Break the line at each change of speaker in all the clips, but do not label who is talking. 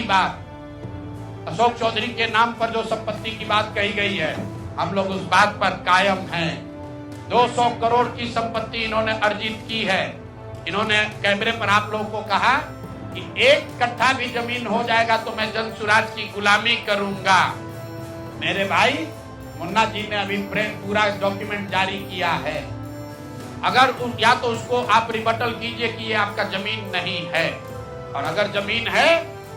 बात, अशोक चौधरी के नाम पर जो संपत्ति की बात कही गई है, हम लोग उस बात पर कायम हैं। 200 करोड़ की संपत्ति इन्होंने अर्जित की है। इन्होंने कैमरे पर आप लोगों को कहा कि 1 कट्ठा भी जमीन हो जाएगा तो मैं जन सुराज की गुलामी करूंगा। मेरे भाई मुन्ना जी ने अभी पूरा डॉक्यूमेंट जारी किया है। अगर या तो उसको आप रिबटल कीजिए कि ये आपका जमीन नहीं है, और अगर जमीन है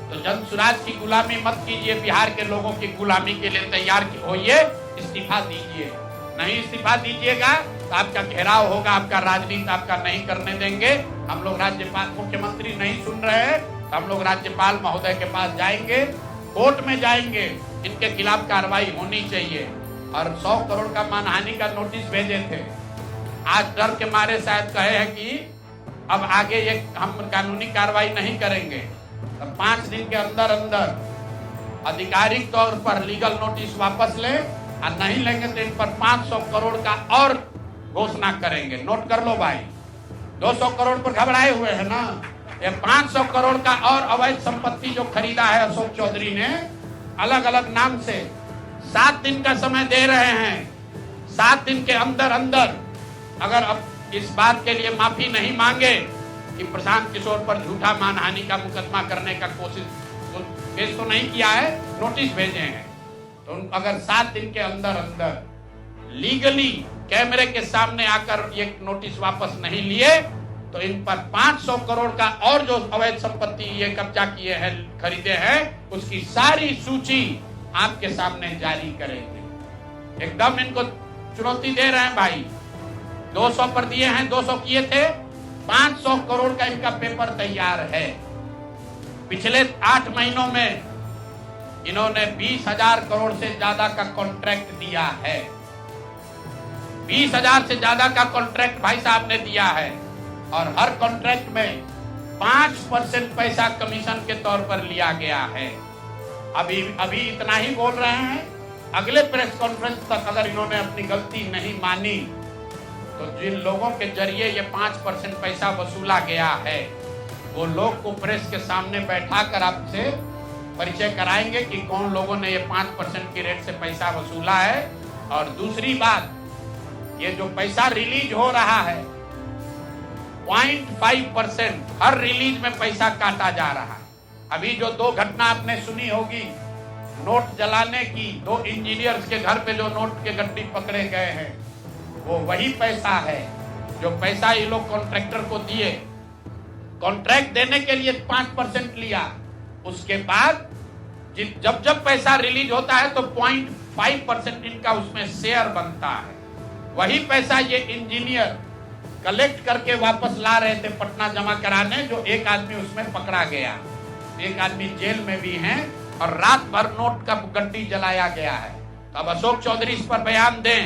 तो जन सुराज की गुलामी मत कीजिए, बिहार के लोगों की गुलामी के लिए तैयार होइए, इस्तीफा दीजिए। नहीं इस्तीफा दीजिएगा तो आपका घेराव होगा, आपका राजनीति आपका नहीं करने देंगे। हम लोग राज्यपाल, मुख्यमंत्री नहीं सुन रहे हैं तो हम लोग राज्यपाल महोदय के पास जाएंगे, कोर्ट में जाएंगे, इनके खिलाफ कार्रवाई होनी चाहिए। और 100 करोड़ का मानहानि का नोटिस भेजे थे, आज डर के मारे शायद कहे हैं कि अब आगे ये हम कानूनी कार्रवाई नहीं करेंगे। तो 5 दिन के अंदर अंदर आधिकारिक तौर पर लीगल नोटिस वापस लें, और नहीं लेंगे तो इन पर 500 करोड़ का और घोषणा करेंगे। नोट कर लो भाई, 200 करोड़ पर घबराए हुए हैं ना, ये 500 करोड़ का और अवैध संपत्ति जो खरीदा है अशोक चौधरी ने अलग अलग नाम से, 7 दिन का समय दे रहे हैं। 7 दिन के अंदर अंदर अगर अब इस बात के लिए माफी नहीं मांगे कि प्रशांत किशोर पर झूठा मानहानि का मुकदमा करने का केस तो नहीं किया है, नोटिस भेजे हैं, तो अगर 7 दिन के अंदर अंदर लीगली कैमरे के सामने आकर ये नोटिस वापस नहीं लिए तो इन पर 500 करोड़ का और जो अवैध संपत्ति ये कब्जा किए हैं, खरीदे हैं, उसकी सारी सूची आपके सामने जारी करेंगे। एकदम इनको चुनौती दे रहे हैं भाई। 200 पर दिए हैं, 200 किए थे, 500 करोड़ का इनका पेपर तैयार है। पिछले 8 महीनों में इन्होंने 20,000 करोड़ से ज्यादा का कॉन्ट्रैक्ट दिया है। 20,000 से ज्यादा का कॉन्ट्रैक्ट भाई साहब ने दिया है, और हर कॉन्ट्रैक्ट में 5% पैसा कमीशन के तौर पर लिया गया है। अभी इतना ही बोल रहे हैं, अगले प्रेस कॉन्फ्रेंस तक अगर इन्होंने अपनी गलती नहीं मानी तो जिन लोगों के जरिए ये 5% पैसा वसूला गया है, वो लोग को प्रेस के सामने बैठा कर आपसे परिचय कराएंगे कि कौन लोगों ने ये 5% की रेट से पैसा वसूला है। और दूसरी बात, ये जो पैसा रिलीज हो रहा है 0.5% हर रिलीज में पैसा काटा जा रहा है। अभी जो 2 घटना आपने सुनी होगी नोट जलाने की, 2 इंजीनियर्स के घर पे जो नोट के गड्डी पकड़े गए हैं, वो वही पैसा है जो पैसा ये लोग कॉन्ट्रैक्टर को दिए। कॉन्ट्रैक्ट देने के लिए 5% लिया, उसके बाद जब पैसा रिलीज होता है तो 0.5% इनका उसमें शेयर बनता है। वही पैसा ये इंजीनियर कलेक्ट करके वापस ला रहे थे पटना जमा कराने, जो एक आदमी उसमें पकड़ा गया, एक आदमी जेल में भी है, और रात भर नोट का गड्डी जलाया गया है। तो अब अशोक चौधरी इस पर बयान दें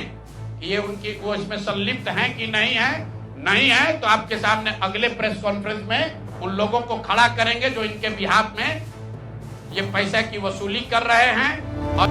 कि ये वो इसमें संलिप्त हैं कि नहीं है। नहीं है तो आपके सामने अगले प्रेस कॉन्फ्रेंस में उन लोगों को खड़ा करेंगे जो इनके बिहाफ में ये पैसे की वसूली कर रहे हैं। और